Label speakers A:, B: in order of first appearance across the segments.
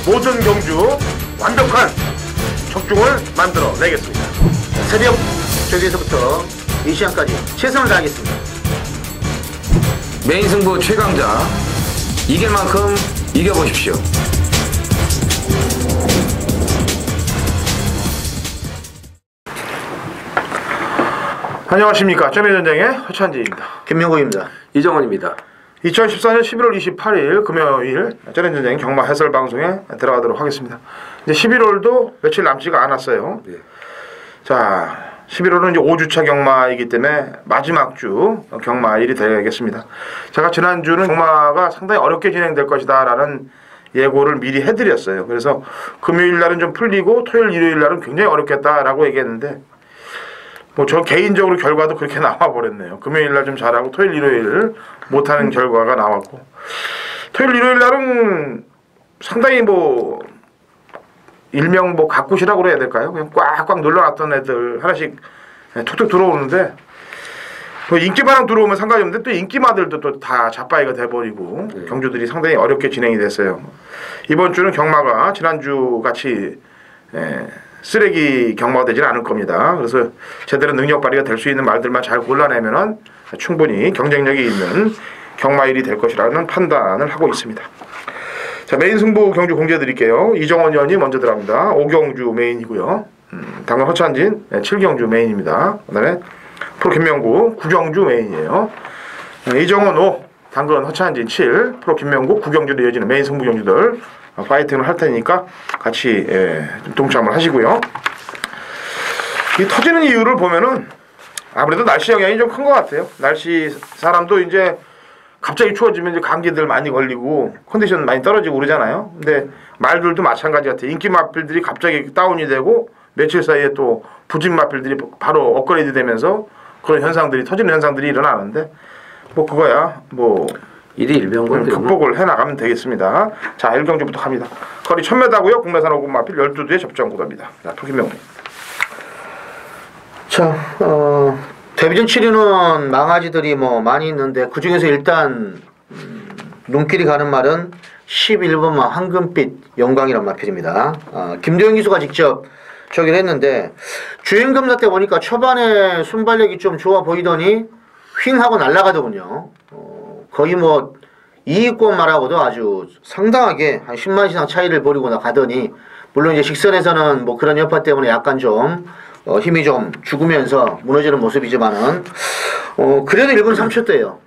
A: 모든 경주 완벽한 적중을 만들어 내겠습니다.
B: 새벽 저기에서부터 이 시간까지 최선을 다하겠습니다.
C: 메인 승부 최강자 이길 만큼 이겨보십시오.
A: 안녕하십니까. 쩌매전쟁의 허찬지입니다.
B: 김명국입니다.
C: 이정원입니다.
A: 2014년 11월 28일 금요일 쩌매전쟁 경마 해설 방송에 들어가도록 하겠습니다. 이제 11월도 며칠 남지가 않았어요.
C: 네.
A: 자, 11월은 이제 5주차 경마이기 때문에 마지막 주 경마일이 되겠습니다. 제가 지난주는 경마가 상당히 어렵게 진행될 것이다 라는 예고를 미리 해드렸어요. 그래서 금요일 날은 좀 풀리고 토요일 일요일 날은 굉장히 어렵겠다라고 얘기했는데 뭐 저 개인적으로 결과도 그렇게 나와버렸네요. 금요일 날 좀 잘하고 토요일 일요일 못하는 결과가 나왔고, 토요일 일요일 날은 상당히 뭐 일명 뭐 가꾸시라고 그래야 될까요? 그냥 꽉꽉 눌러놨던 애들 하나씩 툭툭 들어오는데, 뭐 인기마랑 들어오면 상관이 없는데 또 인기마들도 또 다 자빠이가 돼버리고 경주들이 상당히 어렵게 진행이 됐어요. 이번 주는 경마가 지난주 같이 쓰레기 경마가 되지는 않을 겁니다. 그래서 제대로 능력 발휘가 될 수 있는 말들만 잘 골라내면은 충분히 경쟁력이 있는 경마일이 될 것이라는 판단을 하고 있습니다. 자, 메인 승부 경주 공지해 드릴게요. 이정원 의원이 먼저 들어갑니다. 5경주 메인이고요. 당근 허찬진 7경주 메인입니다. 그 다음에 프로 김명국 9경주 메인이에요. 이정원 5, 당근 허찬진 7, 프로 김명국 9경주로 이어지는 메인 승부 경주들 파이팅을 할 테니까 같이 좀 동참을 하시고요. 이 터지는 이유를 보면은 아무래도 날씨 영향이 좀 큰 것 같아요. 날씨, 사람도 이제 갑자기 추워지면 이제 감기들 많이 걸리고 컨디션 많이 떨어지고 그러잖아요. 근데 말들도 마찬가지 같아요. 인기 마필들이 갑자기 다운이 되고 며칠 사이에 또 부진 마필들이 바로 업그레이드 되면서 그런 현상들이, 터지는 현상들이 일어나는데 뭐 그거야 뭐
C: 일이 일병건
A: 극복을 해나가면 되겠습니다. 자, 1경주부터 갑니다. 거리 1000m고요. 국내산 5군 마필 12두의 접전 구도입니다. 자, 김명국.
B: 자, 데뷔전 7위는 망아지들이 뭐 많이 있는데 그 중에서 일단 눈길이 가는 말은 11번마 황금빛 영광이란 마필입니다. 김도영 기수가 직접 저기를 했는데 주행검사 때 보니까 초반에 순발력이 좀 좋아 보이더니 휙 하고 날아가더군요. 거의 뭐 이익권 말하고도 아주 상당하게 한 10만 이상 차이를 벌이고 나가더니, 물론 이제 직선에서는 뭐 그런 여파 때문에 약간 좀 힘이 좀 죽으면서 무너지는 모습이지만은 그래도 1분 3초대예요.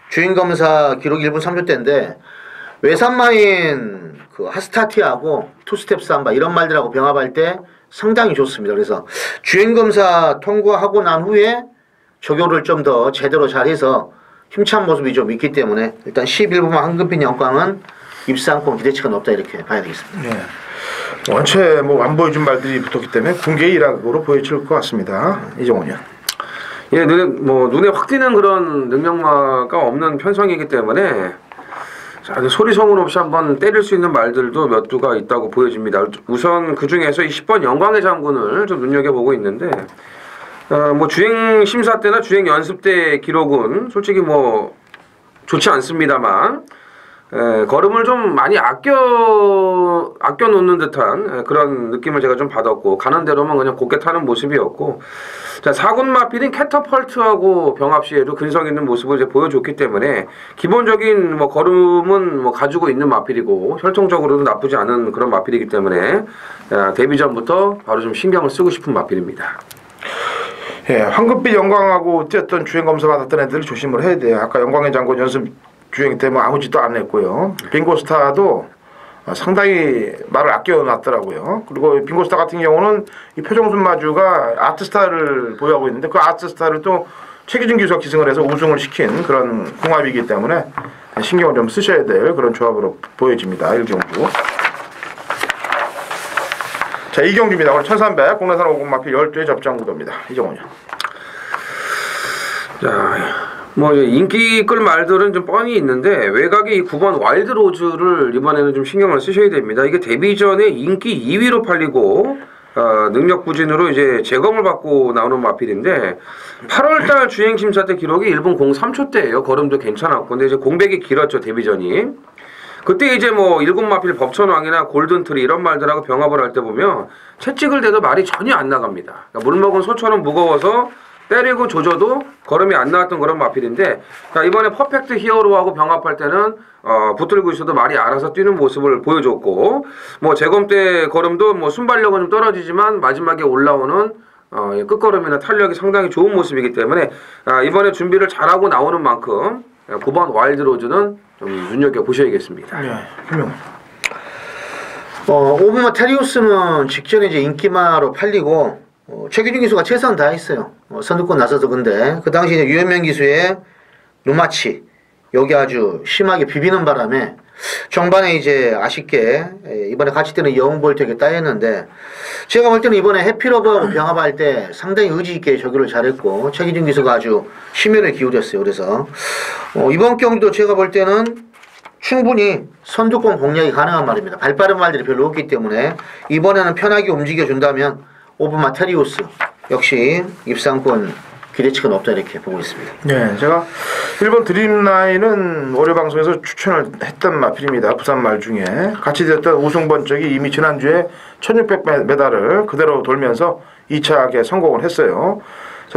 B: 주행검사 기록 1분 3초대인데 외산마인 그 하스타티하고 투스텝 삼바 이런 말들하고 병합할 때 상당히 좋습니다. 그래서 주행검사 통과하고 난 후에 조교를 좀 더 제대로 잘해서 힘찬 모습이 좀 있기 때문에 일단 11번마 황금빛 영광은 입상권 기대치가 높다 이렇게 봐야 되겠습니다.
A: 네. 원체 뭐 안 보여준 말들이 붙었기 때문에 공개 일학으로 보여질 것 같습니다. 이정원 의원.
C: 예, 눈에 확 띄는 그런 능력마가 없는 편성이기 때문에 자, 소리 소문 없이 한번 때릴 수 있는 말들도 몇 두가 있다고 보여집니다. 우선 그 중에서 이 10번 영광의 장군을 좀 눈여겨보고 있는데, 뭐 주행 심사 때나 주행 연습 때 기록은 솔직히 뭐 좋지 않습니다만, 걸음을 좀 많이 아껴 놓는 듯한 그런 느낌을 제가 좀 받았고, 가는 대로만 그냥 곱게 타는 모습이었고, 자, 4군 마필인 캐터펄트하고 병합 시에도 근성 있는 모습을 이제 보여줬기 때문에 기본적인 뭐 걸음은 뭐 가지고 있는 마필이고 혈통적으로도 나쁘지 않은 그런 마필이기 때문에 데뷔 전부터 바로 좀 신경을 쓰고 싶은 마필입니다.
A: 예, 황금빛 영광하고 뛰었던 주행 검사 받았던 애들 조심을 해야 돼요. 아까 영광의 장군 연습 주행 때 뭐 아무 짓도 안 했고요. 빙고스타도 상당히 말을 아껴놨더라고요. 그리고 빙고스타 같은 경우는 이 표정순 마주가 아트스타를 보유하고 있는데 그 아트스타를 또 최기준 기수가 기승을 해서 우승을 시킨 그런 궁합이기 때문에 신경을 좀 쓰셔야 될 그런 조합으로 보여집니다. 1경주. 자, 2경주입니다. 오늘 1300 국내산 5군 마필 12의 접전 구도입니다. 이정원이요.
C: 자, 뭐 인기 끌 말들은 좀 뻔히 있는데 외곽의 이 9번 와일드 로즈를 이번에는 좀 신경을 쓰셔야 됩니다. 이게 데뷔 전에 인기 2위로 팔리고 능력 부진으로 이제 재검을 받고 나오는 마필인데 8월달 주행 심사 때 기록이 1분 03초대예요. 걸음도 괜찮았고 근데 이제 공백이 길었죠 데뷔 전이. 그때 이제 뭐 일곱 마필 법천왕이나 골든트리 이런 말들하고 병합을 할 때 보면 채찍을 대도 말이 전혀 안 나갑니다. 그러니까 물 먹은 소처럼 무거워서 때리고 조져도 걸음이 안 나왔던 그런 마필인데, 자, 이번에 퍼펙트 히어로하고 병합할 때는 붙들고 있어도 말이 알아서 뛰는 모습을 보여줬고, 뭐 재검 때 걸음도 뭐 순발력은 좀 떨어지지만 마지막에 올라오는 끝걸음이나 탄력이 상당히 좋은 모습이기 때문에 이번에 준비를 잘하고 나오는 만큼 9번 와일드로즈는 좀 눈여겨보셔야겠습니다.
A: 네, 김용.
B: 오브마 테리우스는 직전에 이제 인기마로 팔리고 최기준 기수가 최선 다했어요. 선두권 나서서. 근데 그 당시 이제 유현명 기수의 누마치 여기 아주 심하게 비비는 바람에 정반에 이제 아쉽게 이번에 같이 뛰는 영볼트에게 따였는데, 제가 볼 때는 이번에 해피러브하고 병합할 때 상당히 의지 있게 저기를 잘했고 최기준 기수가 아주 심혈을 기울였어요. 그래서 이번 경기도 제가 볼 때는 충분히 선두권 공략이 가능한 말입니다. 발빠른 말들이 별로 없기 때문에 이번에는 편하게 움직여준다면 오브마 테리우스 역시 입상권 기대치가 높다 이렇게 보고 있습니다.
A: 네, 제가 1번 드림라인은 월요 방송에서 추천을 했던 마필입니다. 부산 말 중에 같이 됐던 우승 번쩍이 이미 지난주에 1600m를 그대로 돌면서 2차에 성공을 했어요.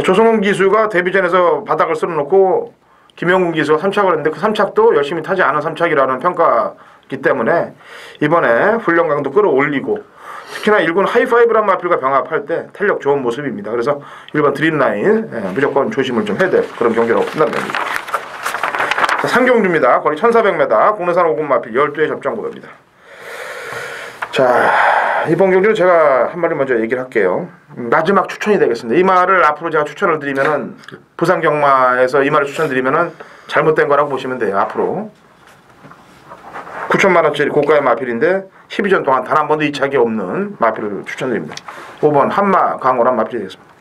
A: 조성훈 기수가 데뷔전에서 바닥을 쓸어놓고 김영훈 기수가 3착을 했는데 그 3착도 열심히 타지 않은 3착이라는 평가이기 때문에 이번에 훈련 강도 끌어올리고, 특히나 1군 하이파이브란 마필과 병합할 때 탄력 좋은 모습입니다. 그래서 1번 드림라인 무조건 조심을 좀 해야 될 그런 경기라고 판단됩니다. 자, 상경주입니다. 거리 1400m 국내산 5군 마필 12회 접전 구도입니다. 자, 이번 경기는 제가 한 마디 먼저 얘기를 할게요. 마지막 추천이 되겠습니다. 이 말을 앞으로 제가 추천을 드리면은 부산 경마에서 이 말을 추천드리면은 잘못된 거라고 보시면 돼요. 앞으로 9천만 원짜리 고가의 마필인데 12전 동안 단 한 번도 이착이 없는 마필을 추천드립니다. 5번 한마 강호란 마필이 되겠습니다.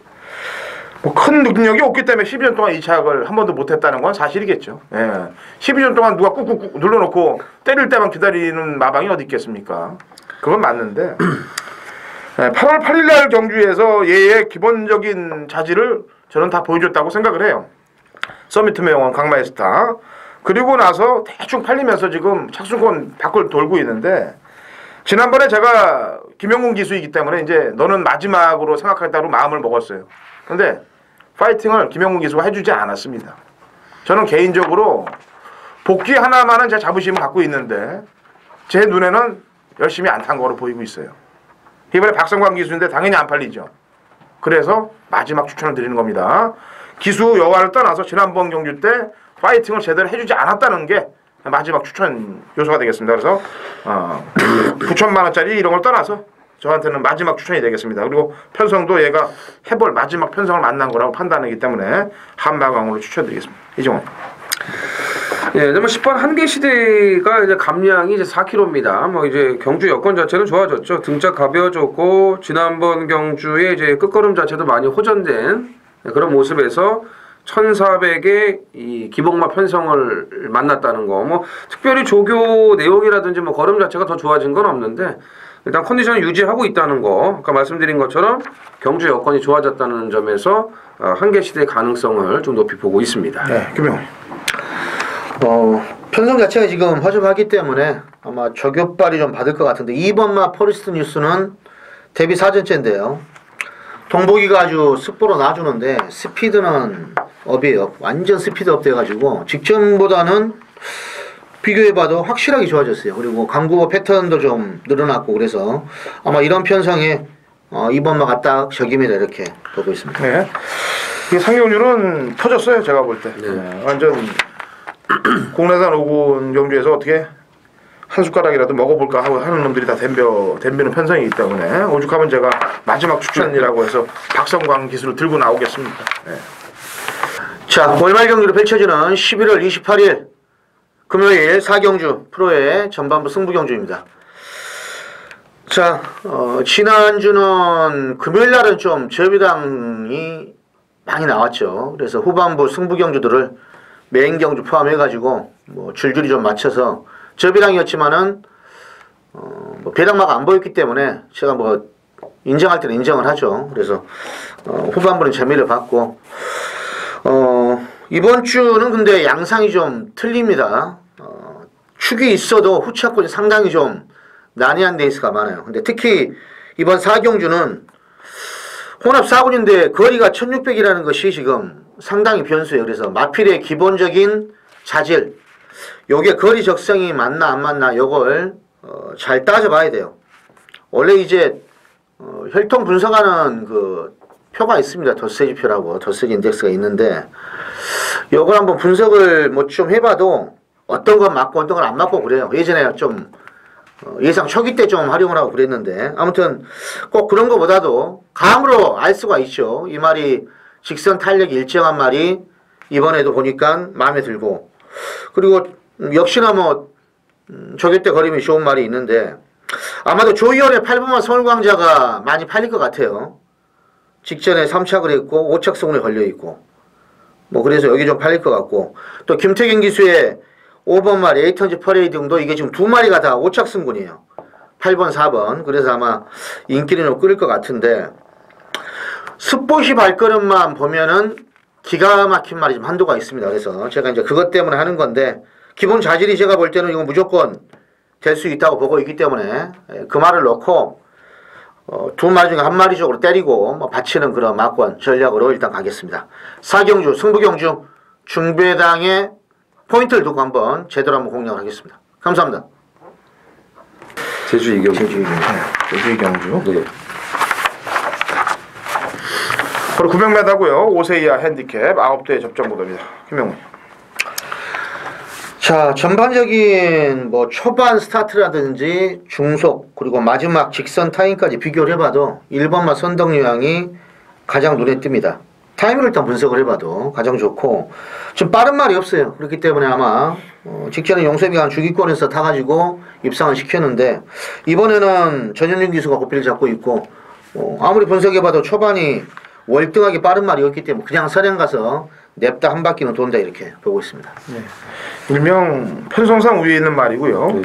A: 뭐 큰 능력이 없기 때문에 12전 동안 이착을 한 번도 못했다는 건 사실이겠죠. 예. 12전 동안 누가 꾹꾹꾹 눌러놓고 때릴 때만 기다리는 마방이 어디 있겠습니까? 그건 맞는데 8월 8일 날 경주에서 얘의 기본적인 자질을 저는 다 보여줬다고 생각을 해요. 서미트 매용원 강마에스타. 그리고 나서 대충 팔리면서 지금 착순권 밖을 돌고 있는데, 지난번에 제가 김영훈 기수이기 때문에 이제 너는 마지막으로 생각하겠다고 마음을 먹었어요. 근데 파이팅을 김영훈 기수가 해주지 않았습니다. 저는 개인적으로 복귀 하나만은 제 자부심을 갖고 있는데 제 눈에는 열심히 안 탄 거로 보이고 있어요. 이번에 박성광 기수인데 당연히 안 팔리죠. 그래서 마지막 추천을 드리는 겁니다. 기수 여하를 떠나서 지난번 경주 때 파이팅을 제대로 해주지 않았다는 게 마지막 추천 요소가 되겠습니다. 그래서 9천만 원짜리 이런 걸 떠나서 저한테는 마지막 추천이 되겠습니다. 그리고 편성도 얘가 해볼 마지막 편성을 만난 거라고 판단하기 때문에 한마강으로 추천드리겠습니다. 이정원.
C: 예, 뭐 10번 한계시대가 이제 감량이 이제 4kg입니다. 뭐 이제 경주 여건 자체는 좋아졌죠. 등짝 가벼워졌고, 지난번 경주에 이제 끝걸음 자체도 많이 호전된 그런 모습에서 1400의 이 기복마 편성을 만났다는 거, 뭐 특별히 조교 내용이라든지 뭐 걸음 자체가 더 좋아진 건 없는데 일단 컨디션을 유지하고 있다는 거, 아까 말씀드린 것처럼 경주 여건이 좋아졌다는 점에서 한계시대의 가능성을 좀 높이 보고 있습니다.
A: 네, 김영.
B: 편성 자체가 지금 허접하기 때문에 아마 저격발이 좀 받을 것 같은데, 2번마 포리스트 뉴스는 데뷔 4전째인데요. 동복이가 아주 습보로 놔주는데 스피드는 업이에요. 완전 스피드업 돼가지고 직전보다는 비교해봐도 확실하게 좋아졌어요. 그리고 강구보 패턴도 좀 늘어났고, 그래서 아마 이런 편성에 2번마가 딱 적임이다 이렇게 보고 있습니다.
A: 네. 이 상경률은 터졌어요. 제가 볼 때. 네. 완전 국내산 5군 경주에서 어떻게 한 숟가락이라도 먹어볼까 하고 하는 놈들이 다 덤비는 편성이기 때문에 오죽하면 제가 마지막 추천이라고 해서 박성광 기술을 들고 나오겠습니다. 네.
B: 자, 월말 경기로 펼쳐지는 11월 28일 금요일 4경주 프로의 전반부 승부 경주입니다. 자, 지난주는 금요일 날은 좀 저비당이 많이 나왔죠. 그래서 후반부 승부 경주들을 메인 경주 포함해가지고 뭐 줄줄이 좀 맞춰서 저비당이었지만은 뭐 배당마가 안 보였기 때문에 제가 뭐 인정할 때는 인정을 하죠. 그래서 후반부는 재미를 봤고, 이번 주는 근데 양상이 좀 틀립니다. 축이 있어도 후차권이 상당히 좀 난해한 레이스가 많아요. 근데 특히 이번 4경주는 혼합 4군인데 거리가 1600이라는 것이 지금 상당히 변수예요. 그래서 마필의 기본적인 자질, 요게 거리 적성이 맞나 안 맞나 요걸 잘 따져봐야 돼요. 원래 이제 혈통 분석하는 그 표가 있습니다. 더세지 표라고 더세지 인덱스가 있는데 요걸 한번 분석을 뭐 좀 해봐도 어떤 건 맞고 어떤 건 안 맞고 그래요. 예전에 좀 예상 초기 때 좀 활용을 하고 그랬는데 아무튼 꼭 그런 것보다도 감으로 알 수가 있죠. 이 말이 직선 탄력이 일정한 말이 이번에도 보니까 마음에 들고 그리고 역시나 뭐 초기 때 거리면 좋은 말이 있는데 아마도 조이열의 8번마 서울광자가 많이 팔릴 것 같아요. 직전에 3착을 했고 5착 승운에 걸려있고 뭐 그래서 여기 좀 팔릴 것 같고 또 김태균 기수의 5번마 레이턴즈 퍼레이딩도 이게 지금 두 마리가 다 5착 승군이에요. 8번 4번 그래서 아마 인기는 좀 끌릴 것 같은데 스포시 발걸음만 보면은 기가 막힌 말이 좀 한두가 있습니다. 그래서 제가 이제 그것 때문에 하는 건데 기본 자질이 제가 볼 때는 이건 무조건 될 수 있다고 보고 있기 때문에 그 말을 놓고 두 마리 중에 한 마리 쪽으로 때리고 뭐 받치는 그런 막권 전략으로 일단 가겠습니다. 4경주 승부경주 중배당의 포인트를 두고 한번 제대로 한번 공략을 하겠습니다. 감사합니다.
C: 제주 이경주.
A: 제주 이경주.
C: 네.
A: 바로 900m고요. 5세 이하 핸디캡 9대 접전 구도입니다. 김명훈.
B: 자, 전반적인 뭐 초반 스타트라든지 중속 그리고 마지막 직선 타임까지 비교를 해봐도 1번마 선덕유양이 가장 눈에 띕니다. 타임을 일단 분석을 해봐도 가장 좋고 좀 빠른 말이 없어요. 그렇기 때문에 아마 직전에 용섭이가 주기권에서 타가지고 입상을 시켰는데 이번에는 전현준 기수가 고삐를 잡고 있고 아무리 분석해봐도 초반이 월등하게 빠른 말이 없기 때문에 그냥 선행 가서 냅다 한 바퀴는 돈다 이렇게 보고 있습니다.
A: 네. 일명 편성상 우위에 있는 말이고요.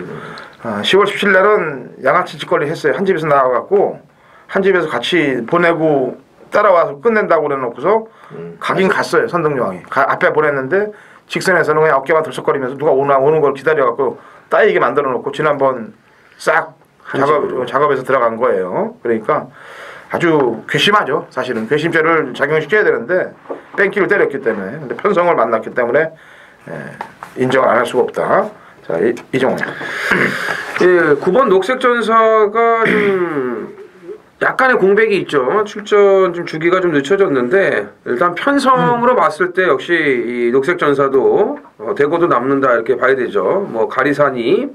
A: 10월 17일 날은 양아치 짓거리 했어요. 한 집에서 나와갖고 한 집에서 같이 보내고 따라와서 끝낸다고 그래놓고서 가긴 갔어요. 선덕여왕이 앞에 보냈는데 직선에서는 그냥 어깨만 들썩거리면서 누가 오는 걸 기다려갖고 따이게 만들어놓고 지난번 싹 작업에서 들어간 거예요. 그러니까 아주 괘씸하죠. 사실은 괘씸죄를 작용시켜야 되는데 뺑기를 때렸기 때문에 근데 편성을 만났기 때문에 인정을 안 할 수가 없다. 자, 이정원.
C: 예, 9번 녹색전사가 좀 약간의 공백이 있죠. 출전 좀 주기가 좀 늦춰졌는데 일단 편성으로 봤을 때 역시 이 녹색전사도 대고도 남는다 이렇게 봐야 되죠. 뭐 가리산이,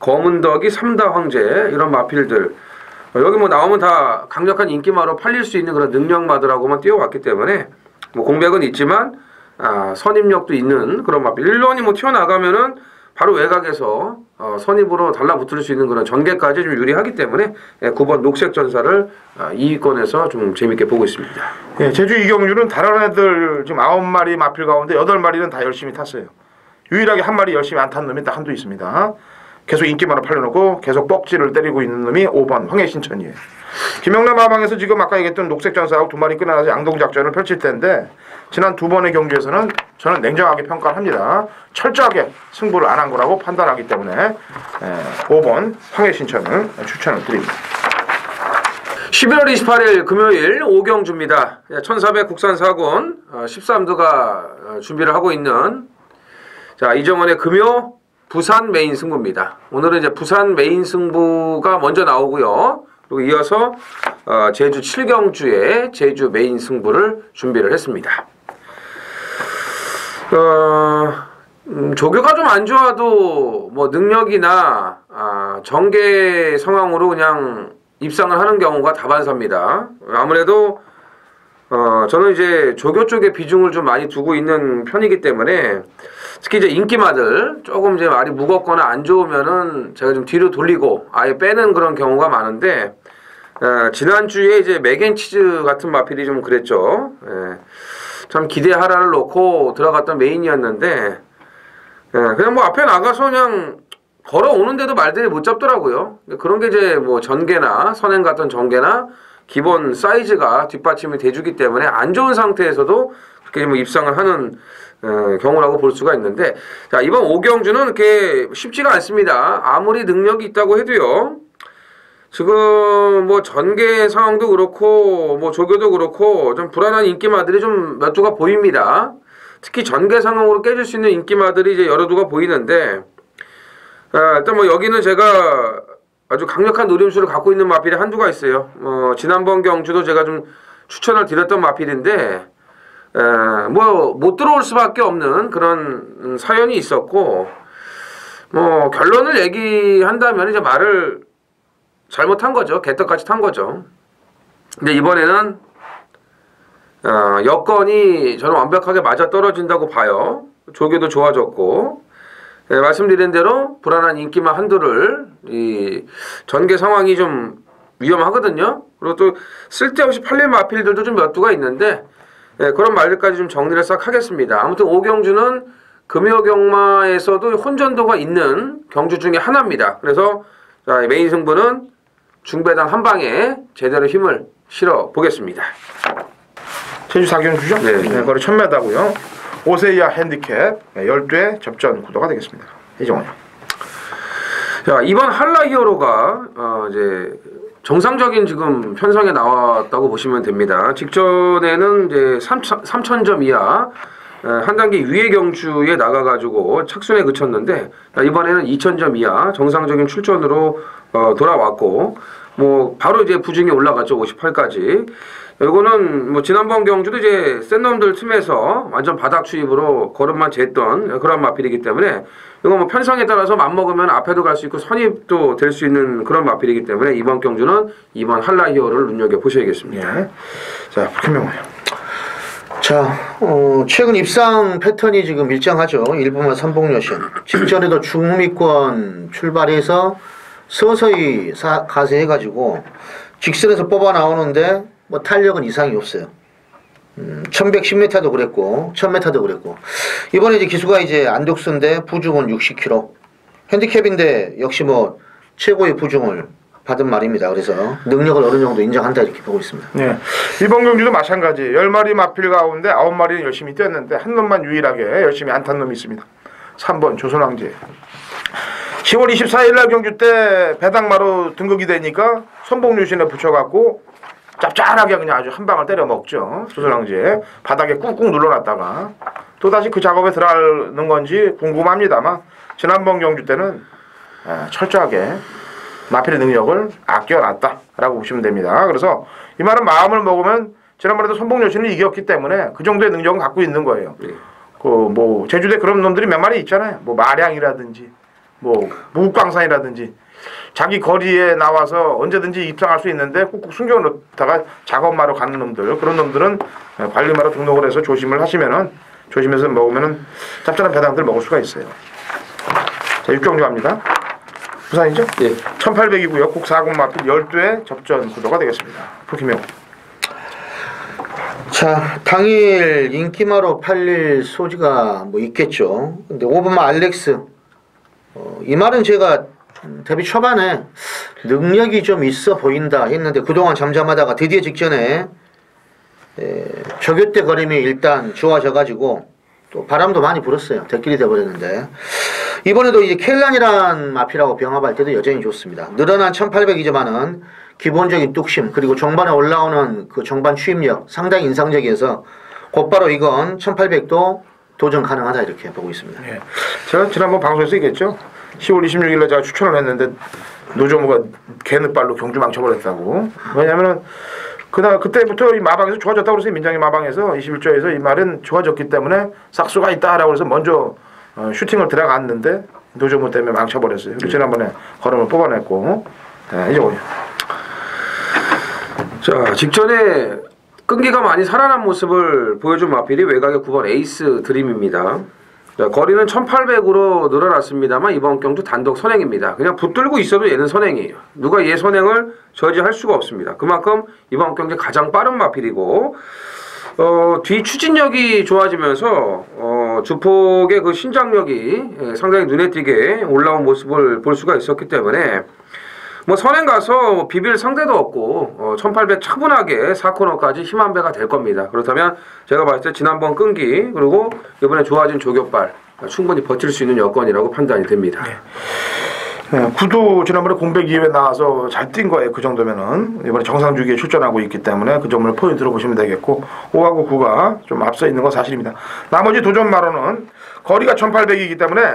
C: 검은덕이, 삼다 황제 이런 마필들 여기 뭐 나오면 다 강력한 인기마로 팔릴 수 있는 그런 능력마들하고만 뛰어왔기 때문에 뭐 공백은 있지만 선입력도 있는 그런 마필. 1번이 뭐 튀어나가면은 바로 외곽에서 선입으로 달라붙을 수 있는 그런 전개까지 좀 유리하기 때문에 9번 녹색전사를 2위권에서 좀 재밌게 보고 있습니다.
A: 예, 제주 이경주는 다른 애들 지금 9마리 마필 가운데 8마리는 다 열심히 탔어요. 유일하게 한 마리 열심히 안 탄 놈이 딱 한두 있습니다. 계속 인기만을 팔려놓고 계속 뻑지를 때리고 있는 놈이 5번 황해신천이에요. 김영남 마방에서 지금 아까 얘기했던 녹색전사하고 두 마리 끝나서 양동작전을 펼칠 텐데 지난 두 번의 경기에서는 저는 냉정하게 평가를 합니다. 철저하게 승부를 안 한 거라고 판단하기 때문에 5번 황해신천을 추천을 드립니다.
C: 11월 28일 금요일 5경주입니다. 1400 국산 4군 13두가 준비를 하고 있는 이정원의 금요 부산 메인 승부입니다. 오늘은 이제 부산 메인 승부가 먼저 나오고요. 그리고 이어서 제주 7경주의 제주 메인 승부를 준비를 했습니다. 조교가 좀 안 좋아도 뭐 능력이나 전개 상황으로 그냥 입상을 하는 경우가 다반사입니다. 아무래도 저는 이제 조교 쪽에 비중을 좀 많이 두고 있는 편이기 때문에 특히 이제 인기마들 조금 이제 말이 무겁거나 안 좋으면은 제가 좀 뒤로 돌리고 아예 빼는 그런 경우가 많은데 지난주에 이제 맥앤치즈 같은 마필이 좀 그랬죠. 참 기대하라를 놓고 들어갔던 메인이었는데 그냥 뭐 앞에 나가서 그냥 걸어오는데도 말들이 못 잡더라고요. 그런 게 이제 뭐 전개나 선행 같은 전개나 기본 사이즈가 뒷받침이 돼주기 때문에 안 좋은 상태에서도 그렇게 뭐 입상을 하는 경우라고 볼 수가 있는데, 자, 이번 오경주는 그렇게 쉽지가 않습니다. 아무리 능력이 있다고 해도요. 지금 뭐 전개 상황도 그렇고 뭐 조교도 그렇고 좀 불안한 인기마들이 좀 몇 두가 보입니다. 특히 전개 상황으로 깨질 수 있는 인기마들이 이제 여러 두가 보이는데, 일단 뭐 여기는 제가 아주 강력한 노림수를 갖고 있는 마필이 한두가 있어요. 지난번 경주도 제가 좀 추천을 드렸던 마필인데, 뭐 못 들어올 수밖에 없는 그런 사연이 있었고, 뭐 결론을 얘기한다면 이제 말을 잘못한 거죠. 개떡같이 탄 거죠. 근데 이번에는 여건이 저는 완벽하게 맞아 떨어진다고 봐요. 조교도 좋아졌고, 말씀드린 대로 불안한 인기만 한두를 이 전개 상황이 좀 위험하거든요. 그리고 또 쓸데없이 팔릴 마필들도 좀 몇 두가 있는데, 그런 말들까지 좀 정리를 싹 하겠습니다. 아무튼 오경주는 금요경마에서도 혼전도가 있는 경주 중에 하나입니다. 그래서 자, 메인 승부는 중배당 한 방에 제대로 힘을 실어 보겠습니다.
A: 제주 4경주죠?
C: 네.
A: 거리 1000m고요. 5세 이하 핸디캡 12회 접전 구도가 되겠습니다. 이정원요.
C: 자, 이번 한라 히어로가 이제 정상적인 지금 편성에 나왔다고 보시면 됩니다. 직전에는 이제 3000점 이하 한 단계 위의 경주에 나가가지고 착순에 그쳤는데, 이번에는 2000점 이하 정상적인 출전으로 돌아왔고, 뭐 바로 이제 부중에 올라갔죠. 58까지. 이거는 뭐 지난번 경주도 이제 센 놈들 틈에서 완전 바닥 추입으로 걸음만 쟀던 그런 마필이기 때문에, 이거 뭐 편성에 따라서 맘먹으면 앞에도 갈 수 있고 선입도 될 수 있는 그런 마필이기 때문에 이번 경주는 이번 한라 히어로를 눈여겨 보셔야겠습니다.
A: 예. 자, 박현명은요.
B: 자, 최근 입상 패턴이 지금 일정하죠. 일부만 삼봉여신. 직전에도 중후미권 출발해서 서서히 가세해가지고 직선에서 뽑아 나오는데 뭐 탄력은 이상이 없어요. 1110m도 그랬고 1000m도 그랬고, 이번에 이제 기수가 이제 안독수인데 부중은 60kg, 핸디캡인데 역시 뭐 최고의 부중을 받은 말입니다. 그래서 능력을 어느 정도 인정한다 이렇게 보고 있습니다.
A: 네. 이번 경주도 마찬가지. 10마리 마필 가운데 9마리는 열심히 뛰었는데 한 놈만 유일하게 열심히 안 탄 놈이 있습니다. 3번 조선왕제. 10월 24일 날 경주 때 배당마로 등극이 되니까 선봉유신에 붙여갖고 짭짤하게 그냥 아주 한 방을 때려 먹죠. 조선왕제. 바닥에 꾹꾹 눌러놨다가 또다시 그 작업에 들어가는 건지 궁금합니다만, 지난번 경주 때는 철저하게 마필의 능력을 아껴놨다라고 보시면 됩니다. 그래서 이 말은 마음을 먹으면 지난번에도 선봉여신을 이겼기 때문에 그 정도의 능력은 갖고 있는 거예요. 그 뭐 제주도에 그런 놈들이 몇 마리 있잖아요. 뭐 마량이라든지 뭐 무광산이라든지 자기 거리에 나와서 언제든지 입상할 수 있는데 꾹꾹 숨겨놓다가 작업마로 가는 놈들, 그런 놈들은 관리마로 등록을 해서 조심을 하시면은, 조심해서 먹으면은 짭짤한 배당들 먹을 수가 있어요. 자, 6경주 갑니다. 부산이죠?
C: 예.
A: 1800이고요. 국 4군 마필 12회 접전 구도가 되겠습니다. 프로키명.
B: 자, 당일 인기마로 팔릴 소지가 뭐 있겠죠. 근데 오버마 알렉스, 이 말은 제가 데뷔 초반에 능력이 좀 있어 보인다 했는데 그동안 잠잠하다가 드디어 직전에 조교 때 걸음이 일단 좋아져가지고 또 바람도 많이 불었어요. 대길이 돼버렸는데, 이번에도 이제 켈란이란 마필하고 병합할 때도 여전히 좋습니다. 늘어난 1800이지만은 기본적인 뚝심, 그리고 종반에 올라오는 그 종반 추입력 상당히 인상적이어서 곧바로 이건 1800도 도전 가능하다 이렇게 보고 있습니다.
A: 예. 제가 지난번 방송에서 얘기했죠. 10월 26일에 제가 추천을 했는데 노조무가 개늦발로 경주 망쳐버렸다고. 왜냐면은 그때부터 이 마방에서 좋아졌다고 그래서 민장의 마방에서 21조에서 이 말은 좋아졌기 때문에 싹수가 있다라고 해서 먼저 슈팅을 들어갔는데 노조무 때문에 망쳐버렸어요. 그래서 지난번에 걸음을 뽑아냈고, 이제 오요.
C: 자, 직전에 끈기가 많이 살아난 모습을 보여준 마필이 외곽의 9번 에이스 드림입니다. 자, 거리는 1800으로 늘어났습니다만 이번 경주 단독 선행입니다. 그냥 붙들고 있어도 얘는 선행이에요. 누가 얘 선행을 저지할 수가 없습니다. 그만큼 이번 경기 가장 빠른 마필이고, 뒤 추진력이 좋아지면서 주폭의 그 신장력이 상당히 눈에 띄게 올라온 모습을 볼 수가 있었기 때문에 뭐 선행 가서 뭐 비빌 상대도 없고 1800 차분하게 4코너까지 힘 한 배가 될 겁니다. 그렇다면 제가 봤을 때 지난번 끈기 그리고 이번에 좋아진 조격발 충분히 버틸 수 있는 여건이라고 판단이 됩니다.
A: 구도 지난번에 공백 이후에 나와서 잘 뛴 거예요. 그 정도면은 이번에 정상주기에 출전하고 있기 때문에 그 점을 포인트로 보시면 되겠고 5하고 9가 좀 앞서 있는 건 사실입니다. 나머지 도전 마로는 거리가 1800이기 때문에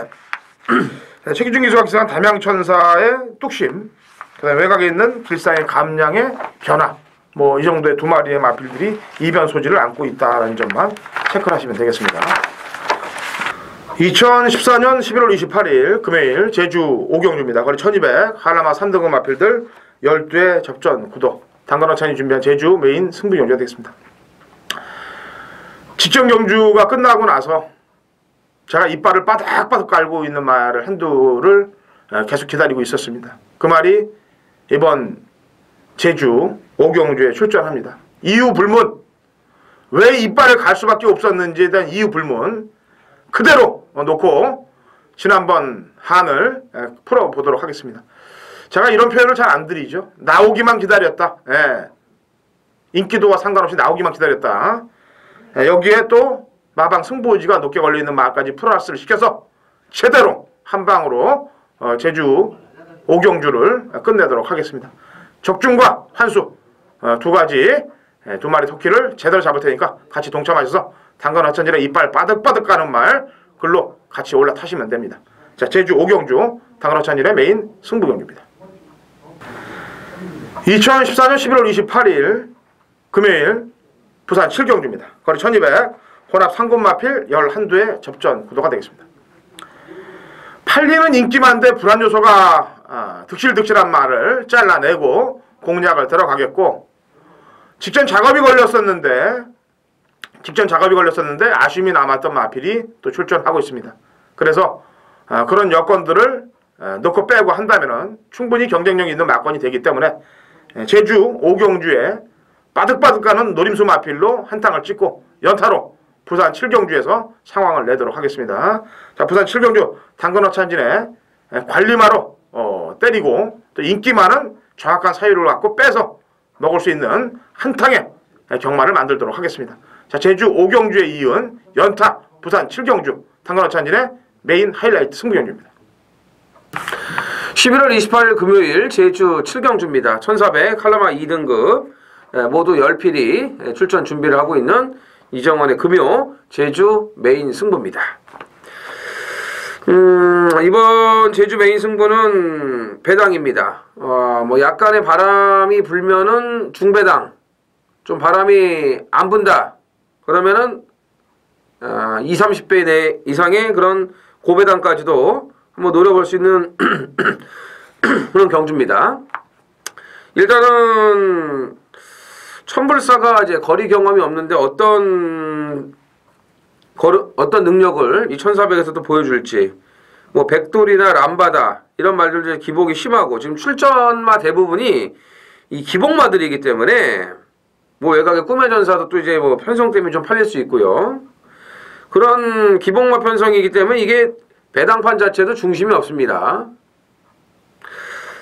A: 최기중 기수가 기승한 담양천사의 뚝심, 그다음에 외곽에 있는 길상의 감량의 변화, 뭐 이 정도의 두 마리의 마필들이 이변 소지를 안고 있다는 점만 체크를 하시면 되겠습니다. 2014년 11월 28일 금요일 제주 오경주입니다. 거리 1200 한라마 3등급 마필들 12회 접전 구도 당근어찬이 준비한 제주 메인 승부 경주가 되겠습니다. 직전 경주가 끝나고 나서 제가 이빨을 바닥바닥 깔고 있는 말을 한두를 계속 기다리고 있었습니다. 그 말이 이번 제주 오경주에 출전합니다. 이유 불문, 왜 이빨을 갈 수밖에 없었는지에 대한 이유 불문 그대로 놓고 지난번 한을 풀어보도록 하겠습니다. 제가 이런 표현을 잘 안 드리죠. 나오기만 기다렸다. 인기도와 상관없이 나오기만 기다렸다. 여기에 또 마방 승부의지가 높게 걸려있는 말까지 플러스를 시켜서 제대로 한 방으로 제주 오경주를 끝내도록 하겠습니다. 적중과 환수 두 가지 두 마리 토끼를 제대로 잡을 테니까 같이 동참하셔서 당근 어천지에 이빨 빠득빠득 가는 말 글로 같이 올라타시면 됩니다. 자, 제주 오경주 당근 어천지의 메인 승부 경주입니다. 2014년 11월 28일 금요일 부산 7경주입니다. 거리 1200 혼합 상군마필 11두의 접전 구도가 되겠습니다. 팔리는 인기만데 불안 요소가 득실득실한 말을 잘라내고 공략을 들어가겠고 직전 작업이 걸렸었는데 아쉬움이 남았던 마필이 또 출전하고 있습니다. 그래서 그런 여건들을 넣고 빼고 한다면은 충분히 경쟁력이 있는 마건이 되기 때문에 제주 오경주에 빠득빠득 가는 노림수 마필로 한탕을 찍고 연타로 부산 7경주에서 상황을 내도록 하겠습니다. 자, 부산 7경주 당근어찬진에 관리마로 때리고 또 인기 많은 정확한 사유를 갖고 빼서 먹을 수 있는 한탕의 경마를 만들도록 하겠습니다. 자, 제주 5경주에 이은 연타 부산 7경주 당근어찬진의 메인 하이라이트 승부경주입니다.
C: 11월 28일 금요일 제주 7경주입니다. 1400 한라마 2등급 모두 10필이 출전 준비를 하고 있는 이정원의 금요 제주 메인 승부입니다. 이번 제주 메인 승부는 배당입니다. 뭐 약간의 바람이 불면은 중배당, 좀 바람이 안 분다 그러면은 20-30배 내 이상의 그런 고배당까지도 한번 노려볼 수 있는 그런 경주입니다. 일단은 천불사가 이제 거리 경험이 없는데 어떤 능력을 이 1400에서도 보여줄지, 뭐 백돌이나 람바다 이런 말들 기복이 심하고 지금 출전마 대부분이 이 기복마들이기 때문에 뭐 외곽의 꿈의 전사도 또 이제 뭐 편성 때문에 좀 팔릴 수 있고요. 그런 기복마 편성이기 때문에 이게 배당판 자체도 중심이 없습니다.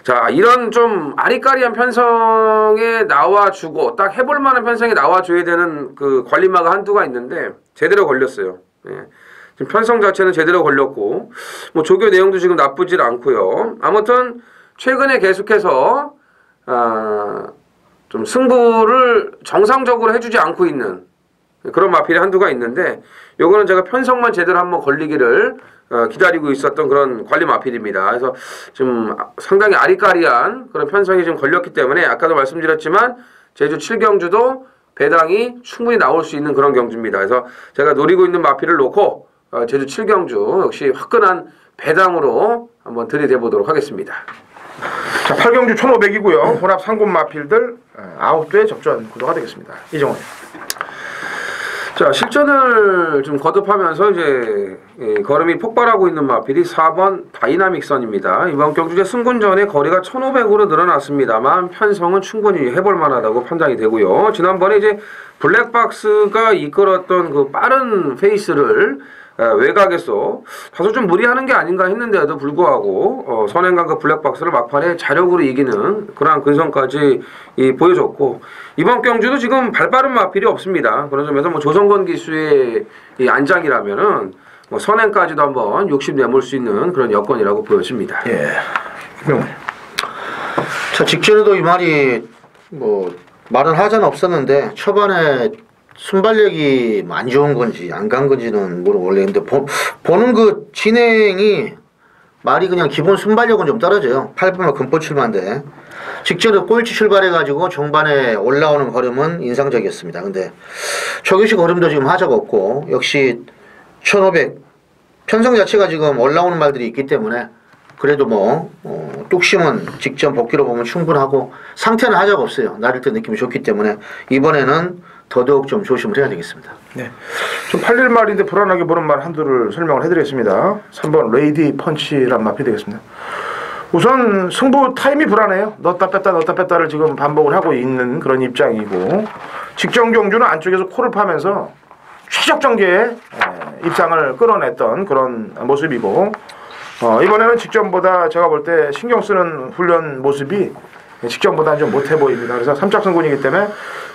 C: 자, 이런 좀 아리까리한 편성에 나와주고 딱 해볼 만한 편성에 나와줘야 되는 그 관리마가 한두가 있는데 제대로 걸렸어요. 지금 편성 자체는 제대로 걸렸고 뭐 조교 내용도 지금 나쁘질 않고요. 아무튼 최근에 계속해서 좀 승부를 정상적으로 해주지 않고 있는 그런 마필이 한두가 있는데 요거는 제가 편성만 제대로 한번 걸리기를 기다리고 있었던 그런 관리 마필입니다. 그래서 좀 상당히 아리까리한 그런 편성이 좀 걸렸기 때문에 아까도 말씀드렸지만 제주 7경주도 배당이 충분히 나올 수 있는 그런 경주입니다. 그래서 제가 노리고 있는 마필을 놓고 제주 7경주 역시 화끈한 배당으로 한번 들이대보도록 하겠습니다.
A: 자, 8경주 1500이고요. 혼합 상군 마필들 9두의 접전 구도가 되겠습니다. 이정원.
C: 자, 실전을 좀 거듭하면서 이제 걸음이 폭발하고 있는 마필이 4번 다이나믹선입니다. 이번 경주제 승군전에 거리가 1500으로 늘어났습니다만 편성은 충분히 해볼 만하다고 판단이 되고요. 지난번에 이제 블랙박스가 이끌었던 그 빠른 페이스를 외곽에서 다소 좀 무리하는 게 아닌가 했는데도 불구하고 선행과 그 블랙박스를 막판에 자력으로 이기는 그러한 근성까지 보여줬고 이번 경주도 지금 발빠른 마필이 없습니다. 그런 점에서 뭐 조성건 기수의 이 안장이라면은 뭐 선행까지도 한번 욕심 내몰 수 있는 그런 여건이라고 보여집니다.
A: 예.
B: 자, 직전에도 이 말이 뭐 말은 하자는 없었는데 초반에 순발력이 안 좋은 건지 안 간 건지는 모르겠는데 보는 그 진행이 말이 그냥 기본 순발력은 좀 떨어져요. 8분만 금포 출발인데 직전에 꼴찌 출발해가지고 종반에 올라오는 걸음은 인상적이었습니다. 근데 초규식 걸음도 지금 하자가 없고 역시 1500 편성 자체가 지금 올라오는 말들이 있기 때문에 그래도 뭐 뚝심은 직전 복귀로 보면 충분하고 상태는 하자가 없어요. 나를 때 느낌이 좋기 때문에 이번에는 더더욱 좀 조심을 해야 되겠습니다.
A: 네. 좀 팔릴 말인데 불안하게 보는 말 한두를 설명을 해드리겠습니다. 3번 레이디 펀치란 마필이 되겠습니다. 우선 승부 타임이 불안해요. 넣었다 뺐다를 지금 반복을 하고 있는 그런 입장이고 직전 경주는 안쪽에서 코를 파면서 최적정계의 입상을 끌어냈던 그런 모습이고 이번에는 직전보다 제가 볼 때 신경 쓰는 훈련 모습이 직전보다는 좀 못해 보입니다. 그래서 3짝 승군이기 때문에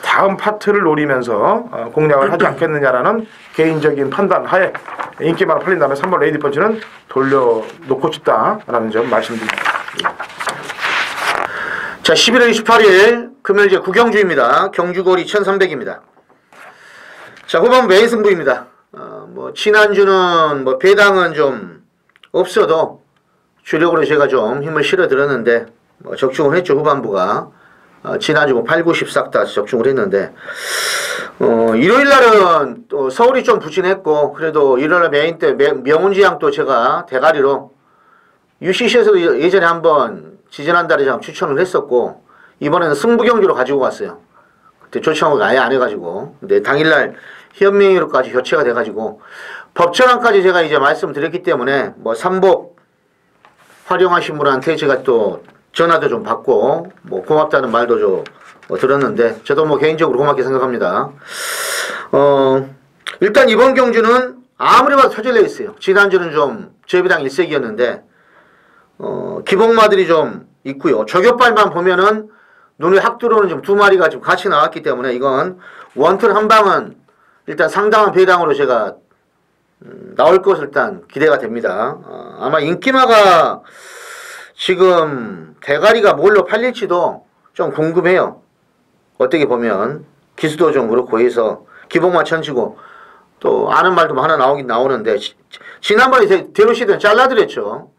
A: 다음 파트를 노리면서 공략을 하지 않겠느냐라는 개인적인 판단 하에 인기만 팔린 다음에 3번 레이디 펀치는 돌려놓고 싶다라는 점 말씀드립니다.
B: 자, 11월 28일 금요일 제 구경주입니다. 경주거리 1300입니다. 자, 후반 메인 승부입니다. 뭐 지난주는 뭐 배당은 좀 없어도 주력으로 제가 좀 힘을 실어 들었는데 뭐 적중을 했죠. 후반부가 지난주 뭐 8, 9, 10 싹 다 적중을 했는데 일요일 날은 또 서울이 좀 부진했고 그래도 일요일 날 메인 때 명운지향 또 제가 대가리로 UCC에서도 예전에 한번 지지난달에 좀 추천을 했었고 이번에는 승부경주로 가지고 갔어요. 그때 초청을 아예 안 해가지고 근데 당일날 현명으로까지 교체가 돼가지고 법전환까지 제가 이제 말씀드렸기 때문에 뭐 삼복 활용하신 분한테 제가 또 전화도 좀 받고 뭐 고맙다는 말도 좀 들었는데 저도 뭐 개인적으로 고맙게 생각합니다. 일단 이번 경주는 아무리 봐도 터질려 있어요. 지난주는 좀 제비당 일색이었는데 기복마들이 좀 있고요. 저격발만 보면은 눈에 확 들어오는 좀 두 마리가 좀 같이 나왔기 때문에 이건 원툴 한 방은 일단 상당한 배당으로 제가 나올 것을 일단 기대가 됩니다. 아마 인기마가 지금 대가리가 뭘로 팔릴지도 좀 궁금해요. 어떻게 보면 기수도 좀 그렇고 해서 기복마 천지고 또 아는 말도 하나 나오긴 나오는데 지난번에 대로시드는 잘라드렸죠.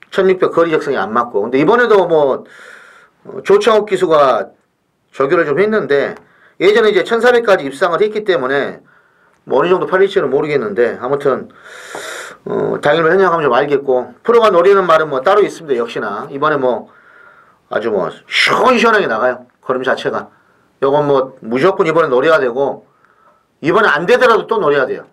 B: 1600 거리 적성이 안 맞고 근데 이번에도 뭐 조창욱 기수가 조교를 좀 했는데 예전에 이제 1400까지 입상을 했기 때문에 뭐 어느 정도 팔릴지는 모르겠는데 아무튼 당일날 현역하면 좀 알겠고 프로가 노리는 말은 뭐 따로 있습니다. 역시나 이번에 뭐 아주 뭐 시원시원하게 나가요. 걸음 자체가 요건 뭐 무조건 이번에 노려야 되고 이번에 안 되더라도 또 노려야 돼요.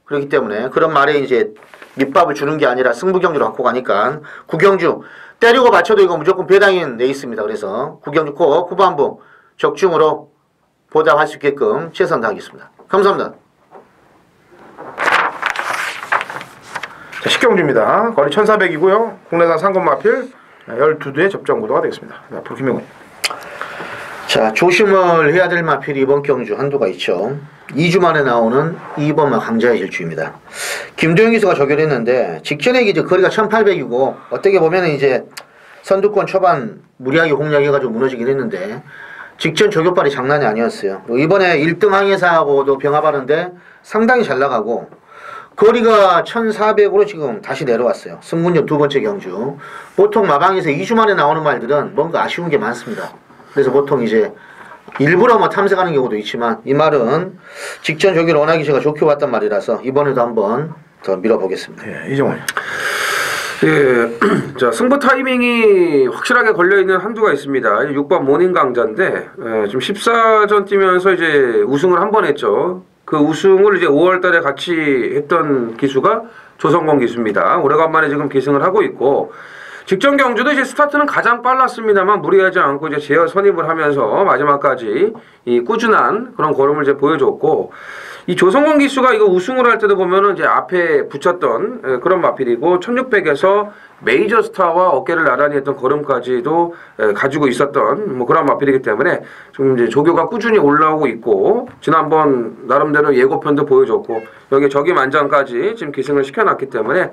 B: 그렇기 때문에 그런 말에 이제 밑밥을 주는 게 아니라 승부경주로 갖고 가니까 구경주 때리고 맞춰도 이거 무조건 배당인 내 있습니다. 그래서 구경주 꼭 후반부 적중으로 보답할 수 있게끔 최선 다하겠습니다. 감사합니다.
A: 자, 10경주입니다. 거리 1400이고요. 국내산 상권마필 12두의 접전 구도가 되겠습니다. 앞으로 김영훈.
B: 자, 조심을 해야 될 마필이 이번 경주 한두가 있죠. 2주 만에 나오는 2번마 강자의 질주입니다. 김도영 기수가 조결했는데 직전에 이제 거리가 1800이고 어떻게 보면 이제 선두권 초반 무리하게 공략해가지고 무너지긴 했는데 직전 조교발이 장난이 아니었어요. 이번에 1등 항해사하고도 병합하는데 상당히 잘 나가고 거리가 1400으로 지금 다시 내려왔어요. 승문역 두 번째 경주. 보통 마방에서 2주 만에 나오는 말들은 뭔가 아쉬운 게 많습니다. 그래서 보통 이제 일부러 뭐 탐색하는 경우도 있지만 이 말은 직전 조기를 워낙에 제가 좋게 봤단 말이라서 이번에도 한번 더 밀어보겠습니다.
A: 예, 이정원.
C: 예, 자 승부 타이밍이 확실하게 걸려있는 한두가 있습니다. 6번 모닝 강자인데 지금 14전 뛰면서 이제 우승을 한 번 했죠. 그 우승을 이제 5월달에 같이 했던 기수가 조성건 기수입니다. 오래간만에 지금 기승을 하고 있고 직전 경주도 이제 스타트는 가장 빨랐습니다만 무리하지 않고 이제 제어 선입을 하면서 마지막까지 이 꾸준한 그런 걸음을 이제 보여줬고, 이 조성권 기수가 이거 우승을 할 때도 보면은 이제 앞에 붙였던 그런 마필이고 1600에서 메이저 스타와 어깨를 나란히 했던 걸음까지도 가지고 있었던 뭐 그런 마필이기 때문에 좀 이제 조교가 꾸준히 올라오고 있고, 지난번 나름대로 예고편도 보여줬고 여기 저기만장까지 지금 기승을 시켜놨기 때문에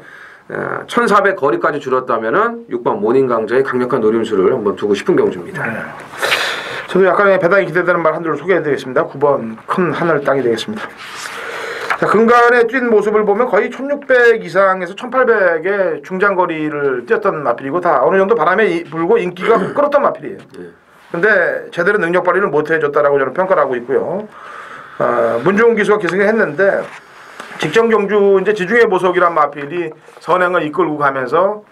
C: 1400 거리까지 줄었다면은 6번 모닝 강자의 강력한 노림수를 한번 두고 싶은 경주입니다.
A: 저도 약간의 배당이 기대되는 말 한 줄 소개해드리겠습니다. 9번 큰 하늘 땅이 되겠습니다. 자, 근간에 뛴 모습을 보면 거의 1600 이상에서 1800의 중장거리를 뛰었던 마필이고 다 어느 정도 바람에 불고 인기가 끌었던 마필이에요. 근데 제대로 능력 발휘를 못 해줬다라고 저는 평가를 하고 있고요. 문중훈 기수가 기승을 했는데 직전 경주 이제 지중해 보석이란 마필이 선행을 이끌고 가면서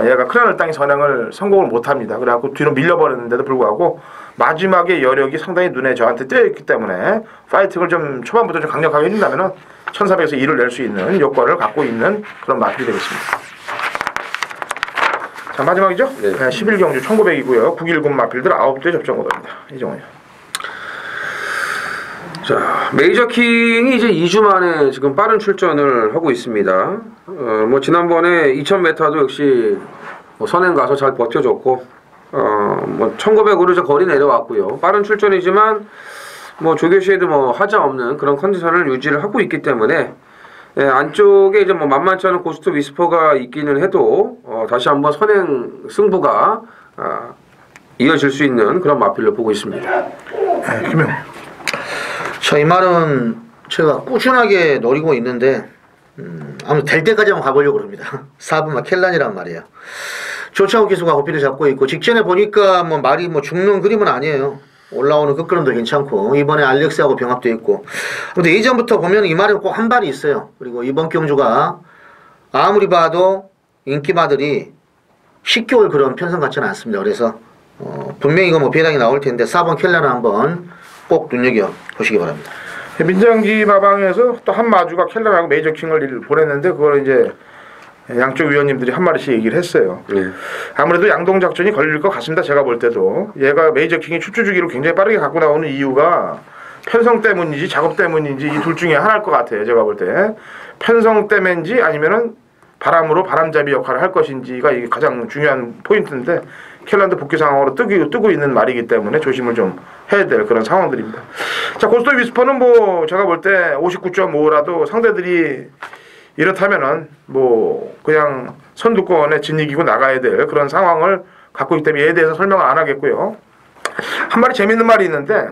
A: 얘가 큰하늘 땅이 선행을 성공을 못합니다. 그래갖고 뒤로 밀려버렸는데도 불구하고 마지막에 여력이 상당히 눈에 저한테 띄어있기 때문에 파이팅을 좀 초반부터 좀 강력하게 해준다면 1400에서 2를 낼 수 있는 요건을 갖고 있는 그런 마필이 되겠습니다. 자, 마지막이죠?
C: 네.
A: 11경주 1900이고요. 919 마필들 9대 접전 거입니다. 이정원이요.
C: 자, 메이저킹이 이제 2주 만에 지금 빠른 출전을 하고 있습니다. 뭐 지난번에 2000m도 역시 뭐 선행 가서 잘 버텨줬고, 뭐 1900으로 이제 거리 내려왔고요. 빠른 출전이지만 뭐 조교시에도 뭐 하자 없는 그런 컨디션을 유지를 하고 있기 때문에 안쪽에 이제 뭐 만만치 않은 고스트 위스퍼가 있기는 해도 다시 한번 선행 승부가 이어질 수 있는 그런 마필로 보고 있습니다.
A: 김영.
B: 자, 이 말은 제가 꾸준하게 노리고 있는데 아무튼 될 때까지 한번 가보려고 합니다. 4번 켈란이란 말이에요. 조창욱 기수가 호피를 잡고 있고 직전에 보니까 뭐 말이 뭐 죽는 그림은 아니에요. 올라오는 끝걸음도 괜찮고 이번에 알렉스하고 병합도 있고. 근데 이전부터 보면 이 말은 꼭 한 발이 있어요. 그리고 이번 경주가 아무리 봐도 인기마들이 쉽게 올 그런 편성 같지는 않습니다. 그래서 분명히 이거 뭐 배당이 나올 텐데 4번 켈란을 한번 꼭 눈여겨 보시기 바랍니다.
A: 민정기 마방에서 또 한 마주가 켈러하고 메이저킹을 보냈는데 그걸 이제 양쪽 위원님들이 한 마디씩 얘기를 했어요. 아무래도 양동 작전이 걸릴 것 같습니다. 제가 볼 때도 얘가 메이저킹이 추출 주기로 굉장히 빠르게 갖고 나오는 이유가 편성 때문인지 작업 때문인지 이 둘 중에 하나일 것 같아요. 제가 볼 때 편성 때문인지 아니면은 바람으로 바람잡이 역할을 할 것인지가 이게 가장 중요한 포인트인데 켈란드 복귀 상황으로 뜨고 있는 말이기 때문에 조심을 좀 해야 될 그런 상황들입니다. 자, 고스트 위스퍼는 뭐 제가 볼 때 59.5라도 상대들이 이렇다면은 뭐 그냥 선두권에 진이기고 나가야 될 그런 상황을 갖고 있기 때문에 얘에 대해서 설명을 안 하겠고요. 한 마디 재밌는 말이 있는데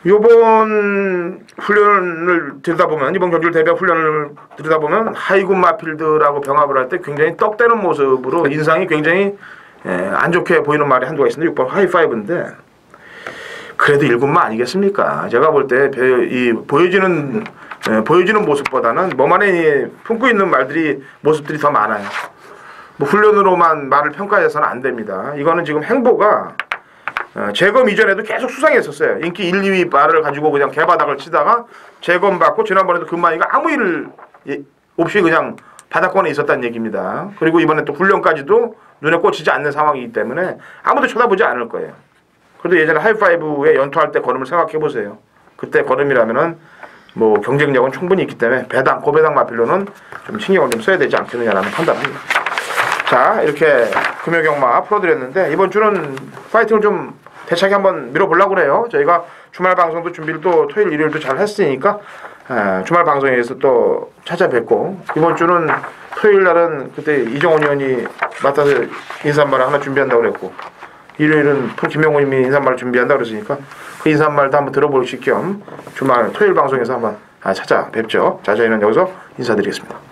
A: 요번 훈련을 들여다보면 이번 경주를 대비한 훈련을 들여다보면 하이군 마필드라고 병합을 할 때 굉장히 떡대는 모습으로 인상이 굉장히 안 좋게 보이는 말이 한두가 있습니다. 6번 하이파이브인데 그래도 1군마 아니겠습니까? 제가 볼 때 이 보여지는 모습보다는 몸 안에 품고 있는 모습들이 더 많아요. 뭐 훈련으로만 말을 평가해서는 안 됩니다. 이거는 지금 행보가 재검 이전에도 계속 수상했었어요. 인기 1, 2위 말을 가지고 그냥 개바닥을 치다가 재검 받고 지난번에도 금마이가 아무 일 없이 그냥 바닥권에 있었다는 얘기입니다. 그리고 이번에 또 훈련까지도 눈에 꽂히지 않는 상황이기 때문에 아무도 쳐다보지 않을 거예요. 그래도 예전에 하이파이브에 연투할 때 걸음을 생각해 보세요. 그때 걸음이라면은 뭐 경쟁력은 충분히 있기 때문에 고배당 마필로는 좀 신경을 좀 써야 되지 않겠느냐라는 판단합니다. 자, 이렇게 금요경마 풀어드렸는데 이번 주는 파이팅을 좀 대차게 한번 밀어보려고 그래요. 저희가 주말 방송도 준비를 또 토요일 일요일도 잘 했으니까 주말 방송에서 또 찾아뵙고, 이번 주는 토요일 날은 그때 이정원 의원이 맡아서 인사말을 하나 준비한다고 그랬고 일요일은 김영호님이 인사말을 준비한다고 그랬으니까 그 인사말도 한번 들어보실 겸 주말 토요일 방송에서 한번 찾아뵙죠. 자, 저희는 여기서 인사드리겠습니다.